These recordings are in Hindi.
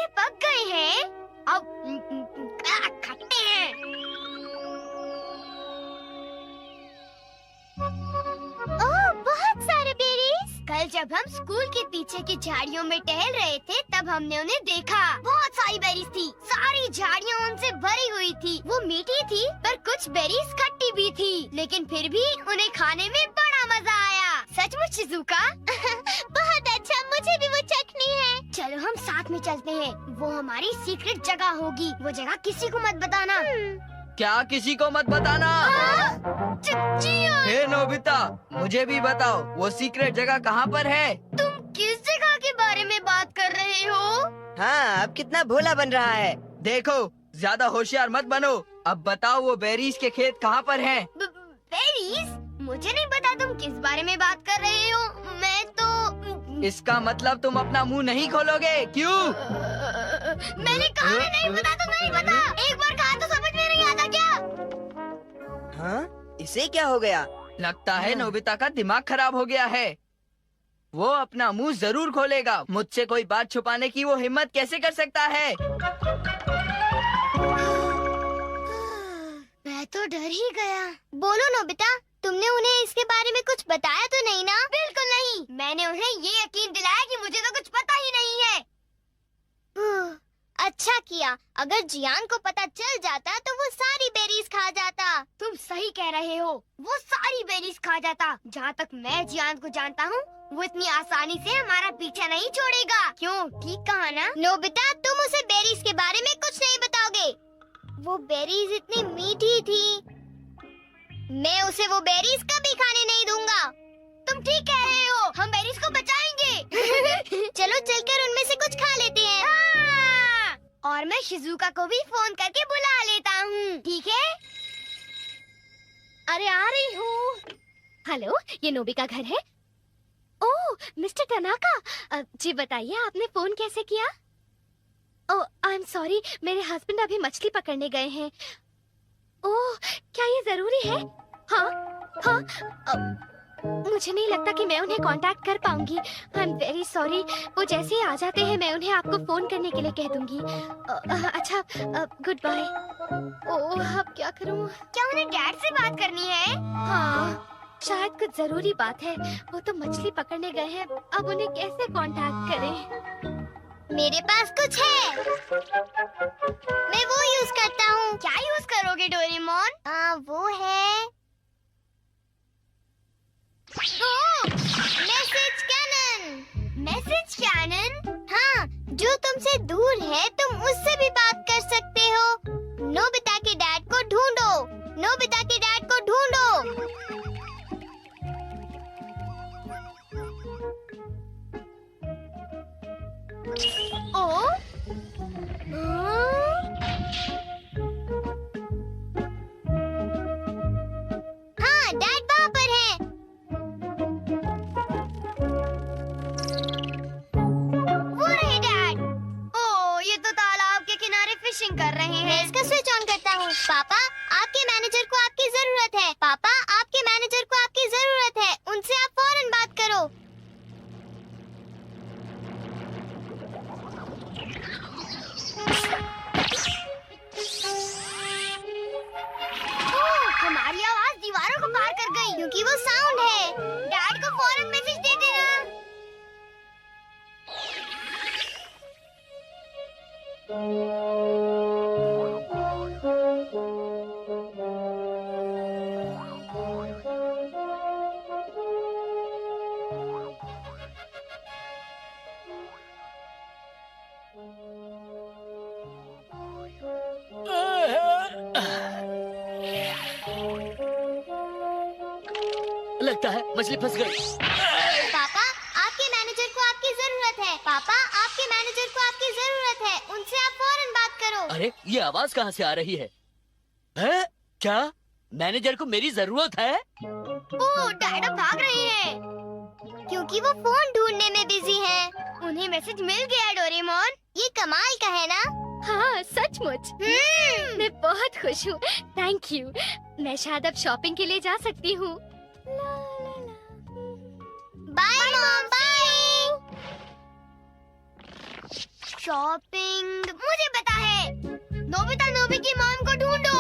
ये पक गए हैं। अब खट्टे हैं। ओह, बहुत सारे बेरीज। कल जब हम स्कूल के पीछे की झाड़ियों में टहल रहे थे तब हमने उन्हें देखा। बहुत सारी बेरीज थी। सारी झाड़ियाँ उनसे भरी हुई थी। वो मीठी थी पर कुछ बेरीज खट्टी भी थी, लेकिन फिर भी उन्हें खाने में बड़ा मजा आया। सचमुच शिज़ुका? बहुत अच्छा, मुझे भी वो चखनी है। चलो हम साथ में चलते हैं। वो हमारी सीक्रेट जगह होगी। वो जगह किसी को मत बताना। क्या किसी को मत बताना? हे नोबिता, मुझे भी बताओ वो सीक्रेट जगह कहाँ पर है? तुम किस जगह के बारे में बात कर रहे हो? हाँ, अब कितना भोला बन रहा है। देखो, ज्यादा होशियार मत बनो। अब बताओ वो बेरीज के खेत कहाँ पर हैं? बेरीज? मुझे नहीं पता तुम किस बारे में बात कर रहे हो। मैं तो इसका मतलब तुम अपना मुंह नहीं खोलोगे, क्यों? मैंने कहा नहीं पता तो नहीं पता। एक बार कहा तो समझ में नहीं आता क्या? हाँ, इसे क्या हो गया? लगता है नोबिता का दिमाग खराब हो गया है। वो अपना मुंह जरूर खोलेगा। मुझसे कोई बात छुपाने की वो हिम्मत कैसे कर सकता है? मैं तो डर ही गया। बोलो नोबिता, तुमने उन्हें इसके बारे में कुछ बताया तो नहीं ना? बिल्कुल नहीं। मैंने उन्हें ये यकीन दिलाया कि मुझे तो कुछ पता ही नहीं है। अच्छा किया। अगर जियान को पता चल जाता तो वो सारी बेरीज खा जाता। तुम सही कह रहे हो, वो सारी बेरीज खा जाता। जहाँ तक मैं जियान को जानता हूँ, वो इतनी आसानी से हमारा पीछा नहीं छोड़ेगा। क्यों, ठीक कहा ना? नोबिता, तुम उसे बेरीज के बारे में कुछ नहीं बताओगे। वो बेरीज इतनी मीठी थी। मैं उसे वो बेरीज कभी खाने नहीं दूंगा। तुम ठीक कह रहे हो, हम बेरीज को बचाएंगे। चलो चलकर उनमें से कुछ खा लेते हैं। हाँ! और मैं शिज़ुका को भी फोन करके बुला लेता हूँ, ठीक है? अरे आ रही हूँ। हेलो, ये नोबी का घर है? ओह, मिस्टर टनाका। जी बताइए, आपने फोन कैसे किया? ओह, आई एम सॉरी, मेरे हस्बैंड अभी मछली पकड़ने गए हैं। ओह, क्या ये जरूरी है? हाँ, हाँ। मुझे नहीं लगता कि मैं उन्हें कांटेक्ट कर पाऊंगी। I am very sorry. वो जैसे ही आ जाते हैं मैं उन्हें आपको फोन करने के लिए कह दूंगी। अच्छा, गुड बाय। ओह, अब क्या करूं? क्या उन्हें डैड से बात करनी है? हाँ, शायद कुछ जरूरी बात है। वो तो मछली पकड़ने गए हैं, अब उन्हें कैसे कांटेक्ट करें? मेरे पास कुछ है। मैं वो यूज करता हूँ। क्या यूज करोगे डोरेमोन? वो है मैसेज कैनन। Message cannon? हाँ, जो तुमसे दूर है तुम उससे भी बात कर सकते हो। नोबिता के डैड को ढूंढो। नोबिता के डैड को ढूंढो। ओ? हाँ, डैड वहाँ पर है। वो रहे डैड। ओह, ये तो तालाब के किनारे फिशिंग कर रहे हैं। मैं इसका स्विच ऑन करता हूँ। पापा, आपके मैनेजर को आपकी जरूरत है। पापा, आपके मैनेजर को आपकी जरूरत है। उनसे आप फौरन बात करो। हमारी आवाज दीवारों को पार कर गई, क्योंकि वो साउंड है। डैड को फौरन मैसेज दे देना। लगता है मछली फंस गई। पापा, आपके मैनेजर को आपकी जरूरत है। पापा, आपके मैनेजर को आपकी जरूरत है। उनसे आप फौरन बात करो। अरे, ये आवाज कहाँ से आ रही है? हैं? क्या मैनेजर को मेरी जरूरत है? ओह, डैड अब भाग रहे हैं, क्योंकि वो फोन ढूंढने में बिजी हैं। उन्हें मैसेज मिल गया है डोरेमोन। ये कमाल का है ना? हाँ, सचमुच। मैं बहुत खुश हूँ। Thank you. मैं शायद अब शॉपिंग के लिए जा सकती हूँ। Bye mom, bye. शॉपिंग मुझे पता है। नोबिता नोबी की मॉम को ढूंढो।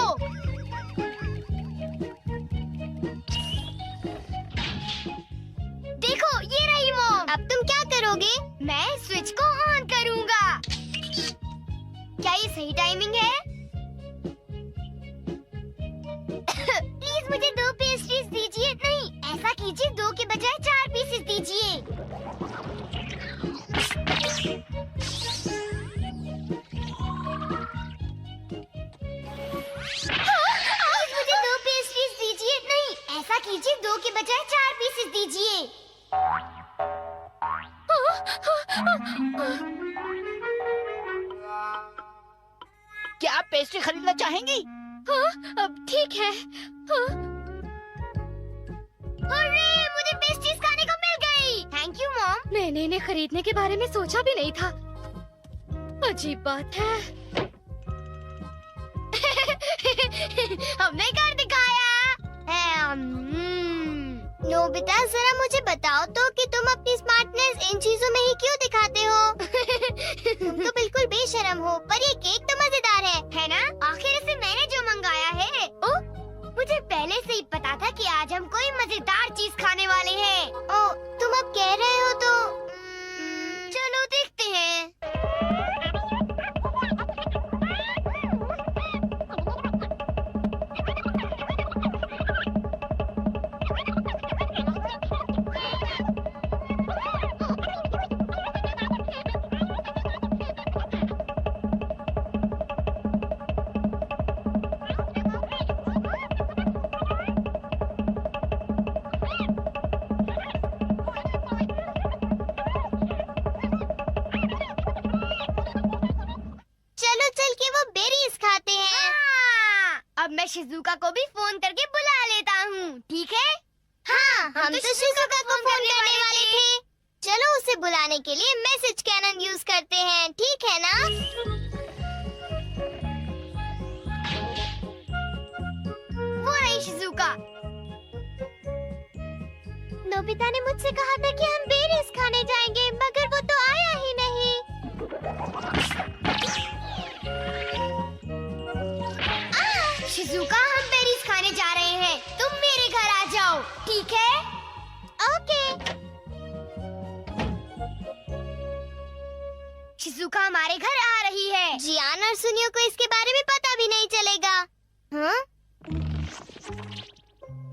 देखो ये रही मॉम। अब तुम क्या करोगे? मैं स्विच को ऑन करूंगा। क्या ये सही टाइमिंग है? प्लीज मुझे 2 पेस्ट्रीज दीजिए। नहीं, ऐसा कीजिए 2 के बजाय 4 पीसेस दीजिए। प्लीज मुझे 2 पेस्ट्रीज दीजिए। नहीं, ऐसा कीजिए 2 के बजाय 4 पीसेस दीजिए। क्या आप पेस्ट्री खरीदना चाहेंगी? अब ठीक है। अरे मुझे पेस्ट्रीज खाने को मिल गई। Thank you mom. मैंने इन्हें खरीदने के बारे में सोचा भी नहीं था। अजीब बात है। हमने कर दिखाया। नोबिता जरा मुझे बताओ तो कि तुम अपनी स्मार्टनेस इन चीजों में ही क्यों दिखाते हो? तुम तो बिल्कुल बेशर्म हो, पर ये केक तो मजेदार है ना? आखिर इसे मैंने जो मंगाया है। ओ, मुझे पहले से ही पता था कि आज हम कोई मजेदार चीज खाने वाले हैं। ओ, तुम अब कह रहे हो तो चलो देखते हैं। चलो चल के वो बेरीज खाते हैं। अब मैं शिजुका को भी फोन करके बुला लेता हूँ, ठीक है? हाँ, हम तो शिजुका को फोन करने वाले थे। चलो उसे बुलाने के लिए मैसेज कैनन यूज करते हैं, ठीक है ना? वो रही शिजुका। नोबिता ने मुझसे कहा था कि हम बेरीज खाने जाएंगे, मगर वो तो आया ही नहीं। शिजुका, हम बेरीज खाने जा रहे हैं। तुम मेरे घर आ जाओ, ठीक है? ओके। शिजुका हमारे घर आ रही है। जियान और सुनियो को इसके बारे में पता भी नहीं चलेगा। हाँ?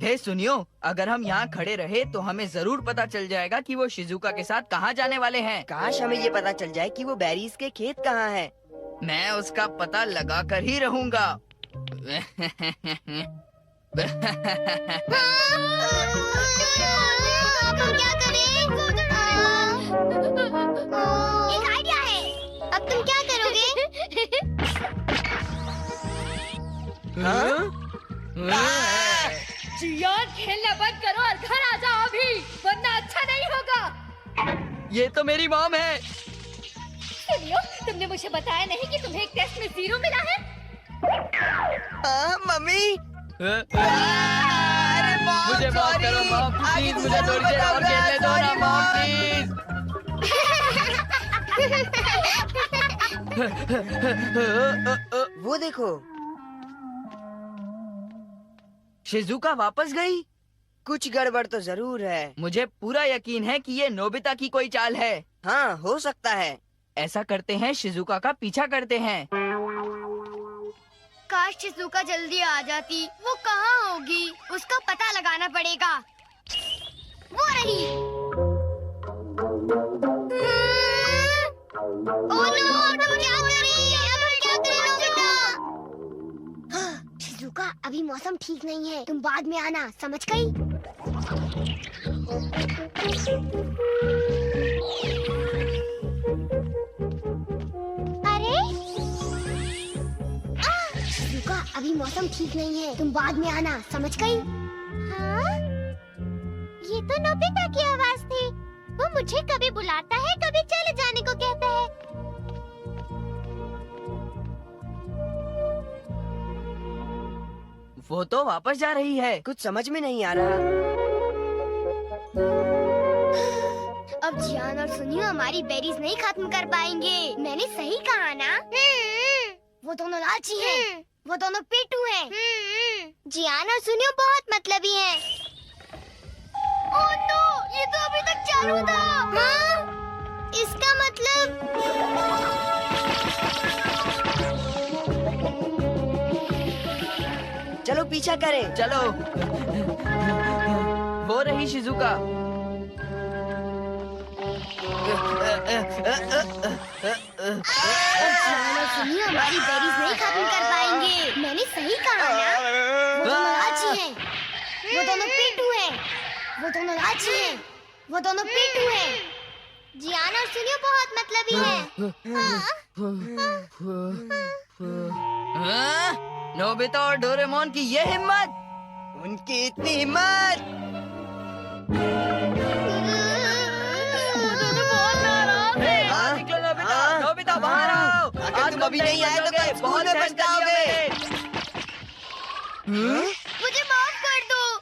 हे सुनियो, अगर हम यहाँ खड़े रहे तो हमें जरूर पता चल जाएगा कि वो शिजुका के साथ कहाँ जाने वाले हैं। काश हमें ये पता चल जाए कि वो बेरीज के खेत कहाँ हैं। मैं उसका पता लगा कर ही रहूँगा। अब हम क्या करें? एक आइडिया है। अब तुम क्या करोगे? जियान, खेलना बंद करो और घर आ जाओ अभी, वरना अच्छा नहीं होगा। ये तो मेरी मॉम है। सुनियो, तुमने मुझे बताया नहीं कि तुम्हें एक टेस्ट में 0 मिला है? मम्मी, मुझे माफ करो मॉम, प्लीज मुझे थोड़ी देर और खेलने दो ना मॉम, प्लीज। वो देखो, शिजुका वापस गई। कुछ गड़बड़ तो जरूर है। मुझे पूरा यकीन है कि ये नोबिता की कोई चाल है। हाँ, हो सकता है। ऐसा करते हैं, शिजुका का पीछा करते हैं। काश शिजुका जल्दी आ जाती। वो कहाँ होगी? उसका पता लगाना पड़ेगा। वो रही। ओह नो, अब हम क्या करें? अब हम क्या करें नोबिता? शिजुका, अभी मौसम ठीक नहीं है। तुम बाद में आना, समझ गई? अरे शिजुका, अभी मौसम ठीक नहीं है। तुम बाद में आना, समझ गई? हाँ? ये तो नोबिता की आवाज थी। वो मुझे कभी बुलाता है, कभी चले जाने को कहता है। वो तो वापस जा रही है। कुछ समझ में नहीं आ रहा। अब जियान और सुनियो हमारी बेरीज नहीं खत्म कर पाएंगे। मैंने सही कहा ना? वो दोनों लालची हैं। वो दोनों पेटू हैं। जियान और सुनियो बहुत मतलबी हैं। ओह नो, ये तो अभी तक चालू था। हाँ? इसका मतलब चलो पीछा करें। चलो। वो रही शिजुका। जियान और सुनियो हमारी बेरीज नहीं खत्म कर पाएंगे। मैंने सही कहा ना? वो दोनों लालची हैं। वो दोनों पेटू हैं। वो दोनों लालची हैं। वो दोनों पेटू हैं। जियान और सुनियो बहुत मतलबी हैं। हाँ? नोबिता और डोरेमोन की ये हिम्मत! उनकी इतनी हिम्मत! हाँ? निकलो नोबिता! हाँ? नोबिता बाहर आओ! अगर तुम अभी नहीं आए तो कल स्कूल में पछताओगे। मुझे माफ कर दो।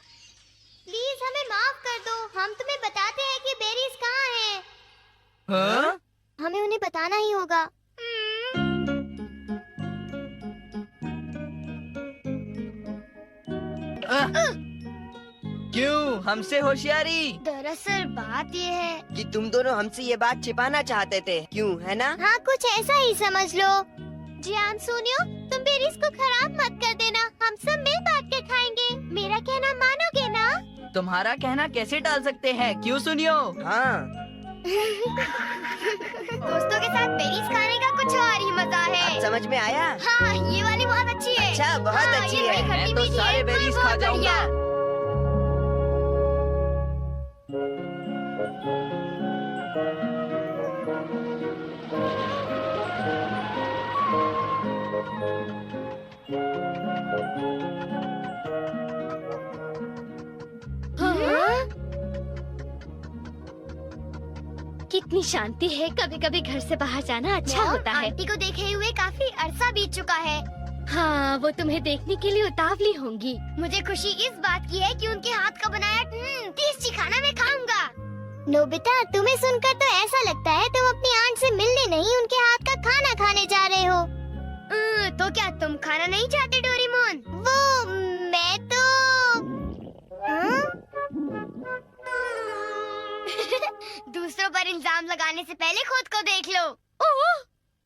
प्लीज हमें माफ कर दो। हम तुम्हें बताते हैं कि बेरीज कहाँ हैं। हाँ? हमें उन्हें बताना ही होगा। क्यों? हमसे होशियारी? दरअसल बात ये है। कि तुम दोनों हमसे ये बात छिपाना चाहते थे, क्यों, है ना? हाँ, कुछ ऐसा ही समझ लो। जियान सुनियो, तुम बेरीज को खराब मत कर देना। हम सब मिल बांट के खाएंगे। मेरा कहना मानोगे ना? तुम्हारा कहना कैसे टाल सकते हैं? क्यों सुनियो? हाँ। दोस्तों के साथ बेरीज खाने का कुछ और ही मजा है। अब समझ में आया? हाँ, ये वाली बहुत अच्छी है। अच्छा, बहुत हाँ, अच्छी ये है। बड़ी मैं खट्टी तो मीठी सारे है, बेरीज बहुत खा जाऊंगा। बढ़िया। कितनी शांति है। कभी कभी घर से बाहर जाना अच्छा होता है। आंटी को देखे हुए काफी अरसा बीत चुका है। हाँ, वो तुम्हें देखने के लिए उतावली होंगी। मुझे खुशी इस बात की है कि उनके हाथ का बनाया टेस्टी खाना मैं खाऊंगा। नोबिता, तुम्हें सुनकर तो ऐसा लगता है तुम अपनी आंट से मिलने नहीं, उनके हाथ का खाना खाने जा रहे हो। तो क्या तुम खाना नहीं चाहते डोरेमोन? वो मैं तो दूसरों पर इल्जाम लगाने से पहले खुद को देख लो।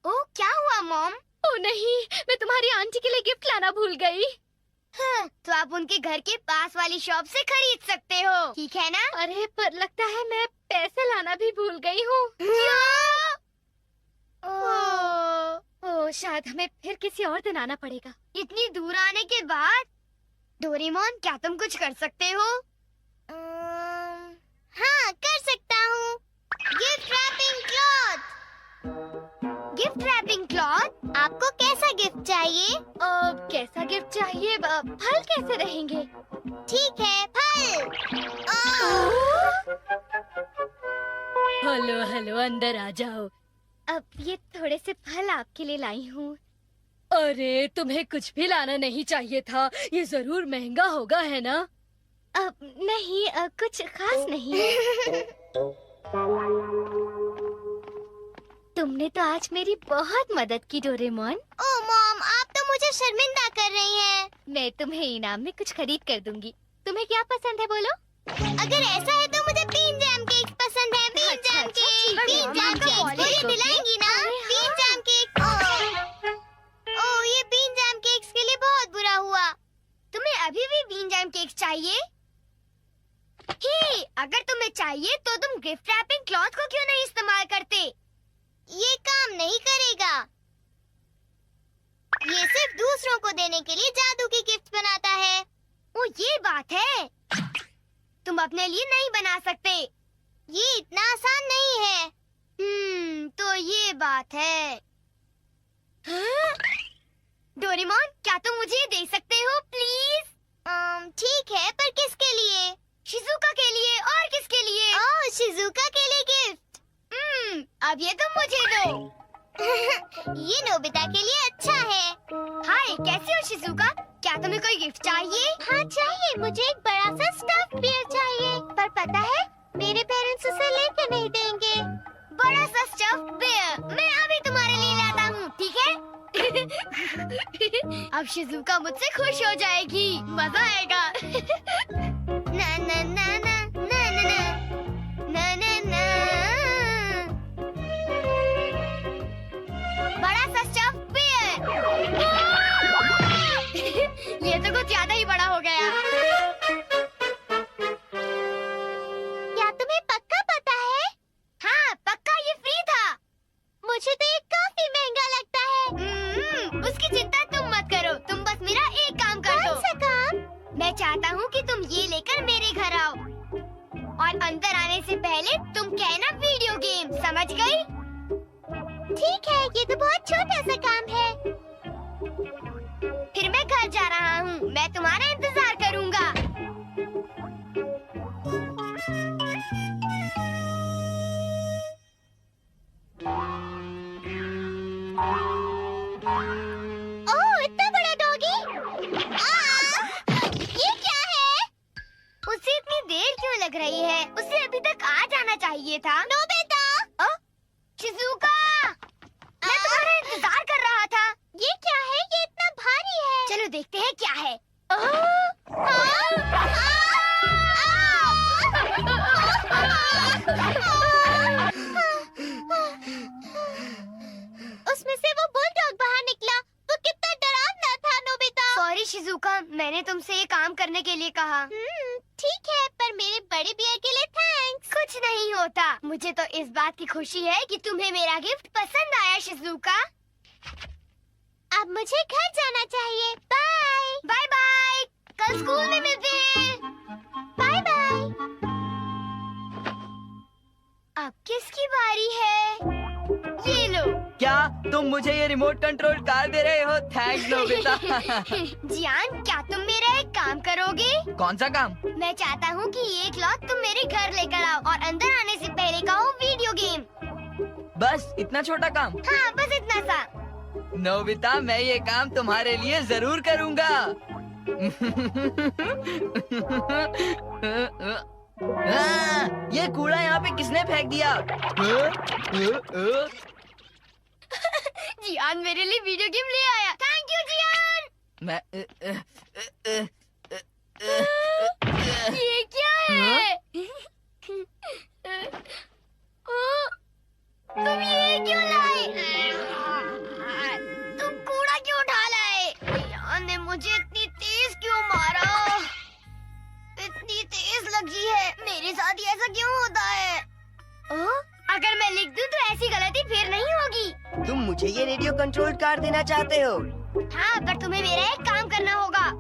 ओह, क्या हुआ मॉम? ओ नहीं, मैं तुम्हारी आंटी के लिए गिफ्ट लाना भूल गई। हाँ, तो आप उनके घर के पास वाली शॉप से खरीद सकते हो, ठीक है ना? अरे पर लगता है मैं पैसे लाना भी भूल गई हूँ। ओह, शायद हमें फिर किसी और दिन आना पड़ेगा। इतनी दूर आने के बाद डोरेमोन, क्या तुम कुछ कर सकते हो? हाँ, कर सकता हूँ। Gift wrapping cloth. Gift wrapping cloth? आपको कैसा गिफ्ट चाहिए? कैसा गिफ्ट चाहिए? फल कैसे रहेंगे? ठीक है, फल। हेलो हेलो, अंदर आ जाओ। अब ये थोड़े से फल आपके लिए लाई हूँ। अरे, तुम्हें कुछ भी लाना नहीं चाहिए था। ये जरूर महंगा होगा, है ना? नहीं, कुछ खास नहीं। तुमने तो आज मेरी बहुत मदद की डोरेमोन। ओह मॉम, आप तो मुझे शर्मिंदा कर रही हैं। मैं तुम्हें इनाम में कुछ खरीद कर दूंगी। तुम्हें क्या पसंद है बोलो? अगर ऐसा है तो मुझे बीन जैम केक पसंद है। बीन अच्छा, जैम अच्छा, केक, ठीक है, बीन जैम मामा केक। का ये ऑर्डर दिलाएंगी ना? अरे बीन हाँ। Jam cake. ओह, ये बीन जैम केक्स के लिए बहुत बुरा हुआ। तुम्हें अभी भी बीन जैम केक चाहिए? हे, अगर तुम्हें चाहिए तो तुम गिफ्ट रैपिंग क्लॉथ को क्यों नहीं इस्तेमाल करते? ये काम नहीं करेगा। ये सिर्फ दूसरों को देने के लिए जादू की गिफ्ट बनाता है। ओ, ये बात है। तुम अपने लिए नहीं बना सकते। ये इतना आसान नहीं है। तो ये बात है। हाँ? डोरेमोन, क्या तुम मुझे ये दे सकते हो प्लीज? ठीक है, पर किसके लिए? शिजुका के लिए। और किसके लिए? ओह, शिजुका के लिए गिफ्ट। अब ये तुम मुझे दो। ये नोबिता के लिए अच्छा है। हाय, कैसे हो शिजुका? क्या तुम्हें कोई गिफ्ट चाहिए? हाँ चाहिए, मुझे एक बड़ा सा स्टफ्ड बियर चाहिए। पर पता है, मेरे पेरेंट्स उसे लेके नहीं देंगे। अब शिजुका मुझसे खुश हो जाएगी, मजा आएगा। ना ना ना ना ना ना ना ना ना। बड़ा सा स्टफ बियर। ये तो कुछ ज्यादा ही बड़ा हो गया। क्या तुम्हें पक्का पता है? हाँ पक्का, ये फ्री था। मुझे तो ये काफी महंगा लगता है। उसकी चिंता तुम मत करो, तुम बस मेरा एक काम कर दो। कौन सा काम? मैं चाहता हूँ कि तुम ये लेकर मेरे घर आओ और अंदर आने से पहले तुम कहना वीडियो गेम, समझ गई? ठीक है, ये तो बहुत छोटा सा काम है। फिर मैं घर जा रहा हूँ, मैं तुम्हारा इंतजार करूँगा। ओह, इतना बड़ा डॉगी! ये क्या है? उसे इतनी देर क्यों लग रही है? उसे अभी तक आ जाना चाहिए था। नोबिता! शिजुका! मैं तुम्हारा इंतजार कर रहा था। ये क्या है? ये इतना भारी है। चलो देखते हैं क्या है। उसमें से वो बुलडॉग बाहर निकला। वो कितना डरावना था, नोबिता। सॉरी शिजुका, मैंने तुमसे ये काम करने के लिए कहा। ठीक है, पर मेरे बड़े बियर के लिए थैंक्स। कुछ नहीं होता। मुझे तो इस बात की खुशी है कि तुम्हें मेरा गिफ्ट पसंद आया शिजुका। अब मुझे घर जाना चाहिए। बाय बाय बाय, कल स्कूल में मिलते हैं। Bye bye. अब किसकी बारी है? ये लो। क्या तुम मुझे ये रिमोट कंट्रोल कार दे रहे हो? Thanks Nobita. जियान, क्या तुम मेरा एक काम करोगे? कौन सा काम? मैं चाहता हूँ कि ये क्लॉथ तुम मेरे घर लेकर आओ और अंदर आने से पहले कहो वीडियो गेम। बस इतना छोटा काम? हाँ, बस इतना सा। नोबिता, मैं ये काम तुम्हारे लिए जरूर करूँगा। ये कूड़ा यहाँ पे किसने फेंक दिया? जियान मेरे लिए वीडियो गेम ले आया। थैंक यू जियान। मैं ये क्या है? तुम ये क्यों लाए? तुम कूड़ा क्यों उठा लाए? जियान ने मुझे इतनी तेज क्यों मारा? इतनी तेज लगी है। मेरे साथ ही ऐसा क्यों होता है? अगर मैं लिख दूं तो ऐसी गलती फिर नहीं होगी। तुम मुझे ये रेडियो कंट्रोल कार देना चाहते हो? हाँ, पर तुम्हें मेरा एक काम करना होगा।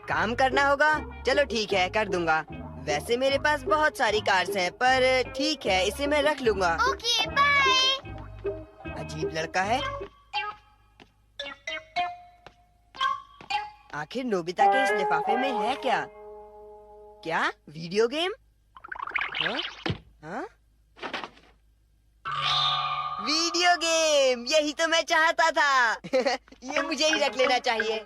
काम करना होगा? चलो ठीक है, कर दूंगा। वैसे मेरे पास बहुत सारी कार्स हैं, पर ठीक है, इसे मैं रख लूंगा। Okay, bye. अजीब लड़का है। आखिर नोबिता के इस लिफाफे में है क्या? क्या वीडियो गेम? हाँ? हाँ? वीडियो गेम, यही तो मैं चाहता था। ये मुझे ही रख लेना चाहिए।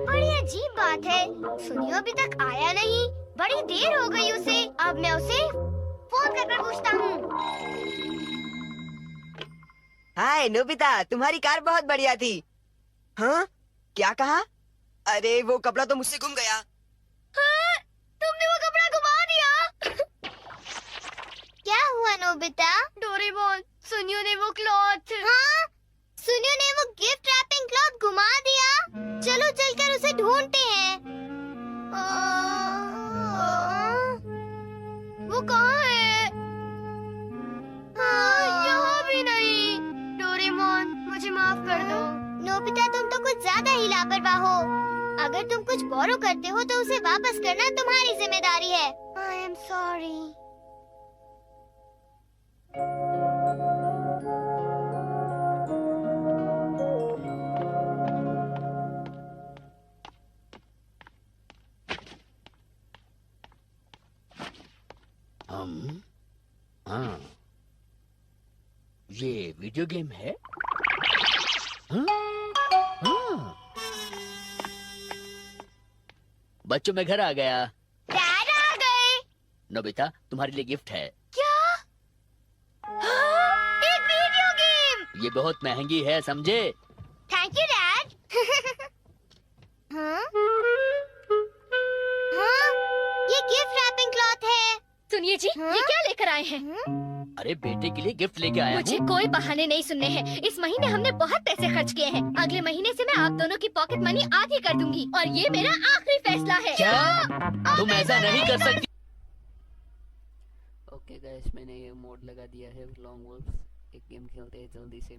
बड़ी अजीब बात है, सुनियो अभी तक आया नहीं। बड़ी देर हो गई उसे। अब मैं उसे फोन करके पूछता हूँ। हाय नोबिता, तुम्हारी कार बहुत बढ़िया थी। हाँ? क्या कहा? अरे वो कपड़ा तो मुझसे गुम गया। हाँ, तुमने वो कपड़ा घुमा दिया। क्या हुआ नोबिता? डोरेमोन, सुनियो ने वो क्लॉथ। हाँ, सुनियो ने वो गिफ्ट रैपिंग क्लॉथ घुमा दिया। चलो चलकर उसे ढूंढते हैं। वो कहाँ है? हाँ, यहाँ भी नहीं। डोरेमोन, मुझे माफ कर दो। नोबिता, तुम तो कुछ ज्यादा ही लापरवाह हो। अगर तुम कुछ बोरो करते हो तो उसे वापस करना तुम्हारी जिम्मेदारी है। I am sorry. हाँ, ये वीडियो गेम है? हाँ? हाँ। बच्चों, मैं घर आ गया। डैड आ गए। नोबिता, तुम्हारे लिए गिफ्ट है। क्या? हाँ, एक वीडियो गेम। ये बहुत महंगी है, समझे? Thank you dad. हाँ? हाँ? ये गिफ्ट रैपिंग क्लॉथ है। सुनिए जी, हाँ? ये क्या लेकर आए हैं? अरे बेटे के लिए गिफ्ट लेके आया मुझे हूँ। कोई बहाने नहीं सुनने हैं। इस महीने हमने बहुत पैसे खर्च किए हैं। अगले महीने से मैं आप दोनों की पॉकेट मनी आधी कर दूंगी और ये मेरा आखिरी फैसला है। क्या? तुम ऐसा नहीं कर सकती। ओके गाइस, मैंने ये मोड लगा दिया है लॉन्ग वॉल्फ। एक गेम खेलते हैं जल्दी से।